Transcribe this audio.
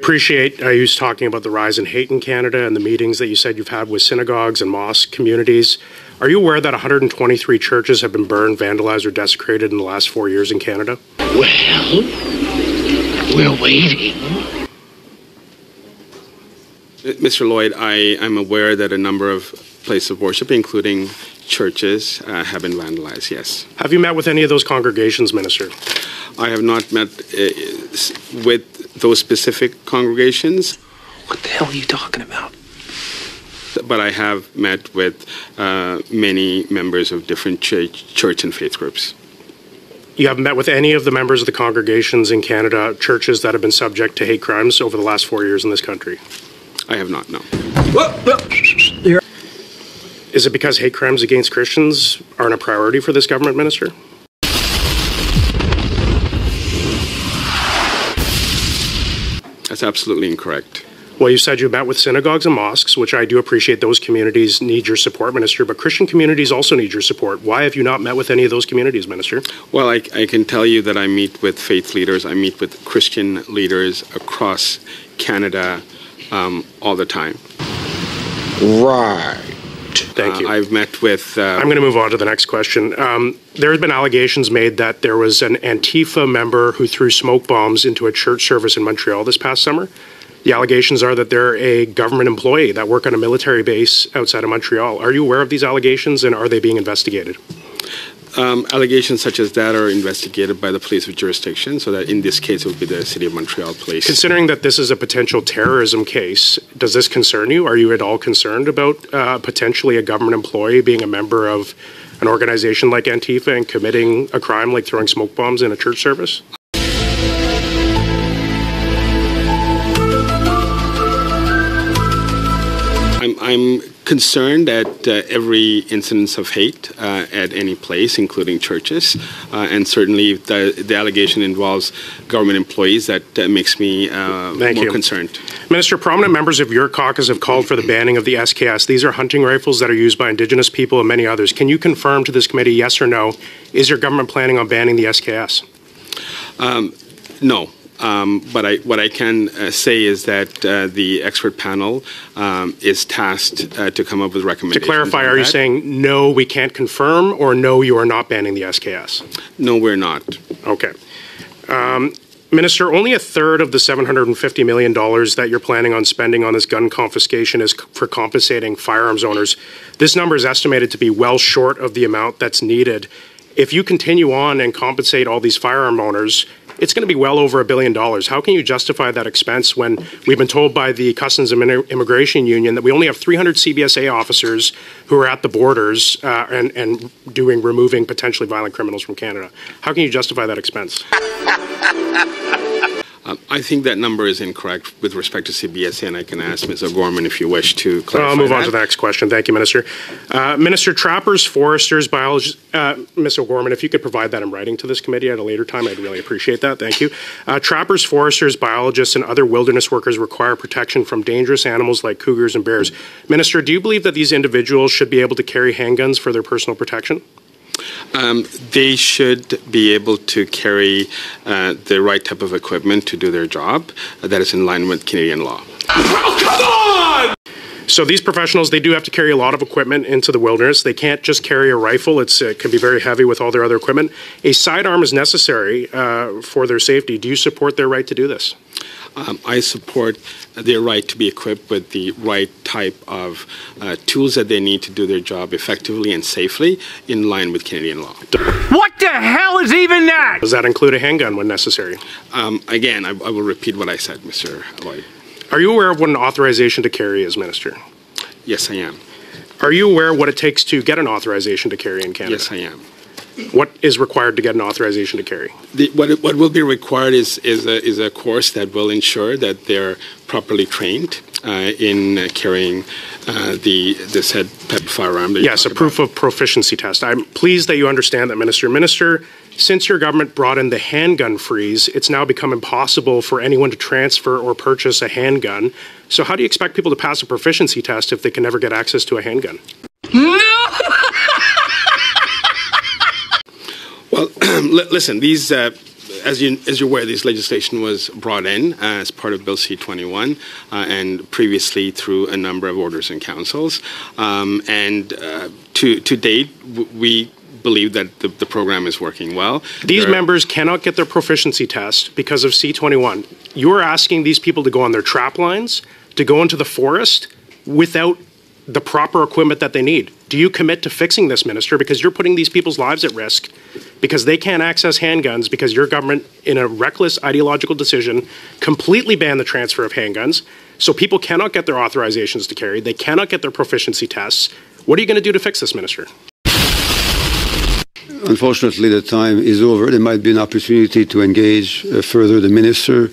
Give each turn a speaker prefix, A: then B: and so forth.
A: Appreciate you talking about the rise in hate in Canada and the meetings that you said you've had with synagogues and mosque communities. Are you aware that 123 churches have been burned, vandalized, or desecrated in the last 4 years in Canada?
B: Well, we're waiting.
C: Mr. Lloyd, I'm aware that a number of places of worship, including churches, have been vandalized, yes.
A: Have you met with any of those congregations, Minister?
C: I have not met with those specific congregations.
B: What the hell are you talking about?
C: But I have met with many members of different church and faith groups.
A: You haven't met with any of the members of the congregations in Canada, churches that have been subject to hate crimes over the last 4 years in this country?
C: I have not, no.
A: Is it because hate crimes against Christians aren't a priority for this government, Minister?
C: That's absolutely incorrect.
A: Well, you said you met with synagogues and mosques, which I do appreciate. Those communities need your support, Minister, but Christian communities also need your support. Why have you not met with any of those communities, Minister?
C: Well, I can tell you that I meet with faith leaders. I meet with Christian leaders across Canada all the time.
B: Right.
A: Thank you.
C: I've met with...
A: I'm going to move on to the next question. There have been allegations made that there was an Antifa member who threw smoke bombs into a church service in Montreal this past summer. The allegations are that they're a government employee that work on a military base outside of Montreal. Are you aware of these allegations, and are they being investigated?
C: Allegations such as that are investigated by the police of jurisdiction, so that in this case it would be the City of Montreal Police.
A: Considering that this is a potential terrorism case, does this concern you? Are you at all concerned about potentially a government employee being a member of an organization like Antifa and committing a crime like throwing smoke bombs in a church service?
C: I'm concerned at every incidence of hate at any place, including churches, and certainly if the allegation involves government employees, that makes me more concerned.
A: Minister, prominent members of your caucus have called for the banning of the SKS. These are hunting rifles that are used by Indigenous people and many others. Can you confirm to this committee, yes or no, is your government planning on banning the SKS? No. But what I can say is that the expert panel is tasked to come up with recommendations. To clarify, are you saying no, we can't confirm, or no, you are not banning the SKS?
C: No, we're not.
A: Okay. Minister, only a third of the $750 million that you're planning on spending on this gun confiscation is for compensating firearms owners. This number is estimated to be well short of the amount that's needed. If you continue on and compensate all these firearm owners, it's going to be well over $1 billion. How can you justify that expense when we've been told by the Customs and Immigration Union that we only have 300 CBSA officers who are at the borders and removing potentially violent criminals from Canada? How can you justify that expense?
C: I think that number is incorrect with respect to CBSA, and I can ask Ms. O'Gorman if you wish to clarify.
A: I'll move on to the next question. Thank you, Minister. Minister, trappers, foresters, biologists, Ms. O'Gorman, if you could provide that in writing to this committee at a later time, I'd really appreciate that. Thank you. Trappers, foresters, biologists, and other wilderness workers require protection from dangerous animals like cougars and bears. Minister, do you believe that these individuals should be able to carry handguns for their personal protection?
C: They should be able to carry the right type of equipment to do their job that is in line with Canadian law.
B: Oh, come on!
A: So these professionals, they do have to carry a lot of equipment into the wilderness. They can't just carry a rifle. It can be very heavy with all their other equipment. A sidearm is necessary for their safety. Do you support their right to do this?
C: I support their right to be equipped with the right type of tools that they need to do their job effectively and safely in line with Canadian law.
D: What the hell is even that?
A: Does that include a handgun when necessary?
C: Again, I will repeat what I said, Mr. Lloyd.
A: Are you aware of what an authorization to carry is, Minister?
C: Yes, I am.
A: Are you aware what it takes to get an authorization to carry in Canada?
C: Yes, I am.
A: What is required to get an authorization to carry?
C: What will be required is a course that will ensure that they're properly trained in carrying the said type of firearm.
A: Yes, a proof of proficiency test. I'm pleased that you understand that, Minister. Minister, since your government brought in the handgun freeze, it's now become impossible for anyone to transfer or purchase a handgun. So how do you expect people to pass a proficiency test if they can never get access to a handgun?
D: No!
C: Well, listen, these as you're aware, this legislation was brought in as part of Bill C-21 and previously through a number of orders and councils. To date, we believe that the program is working well.
A: These members cannot get their proficiency test because of C-21. You are asking these people to go on their trap lines, to go into the forest without the proper equipment that they need. Do you commit to fixing this, Minister? Because you're putting these people's lives at risk because they can't access handguns because your government, in a reckless ideological decision, completely banned the transfer of handguns. So people cannot get their authorizations to carry. They cannot get their proficiency tests. What are you going to do to fix this, Minister?
E: Unfortunately, the time is over. There might be an opportunity to engage further the Minister.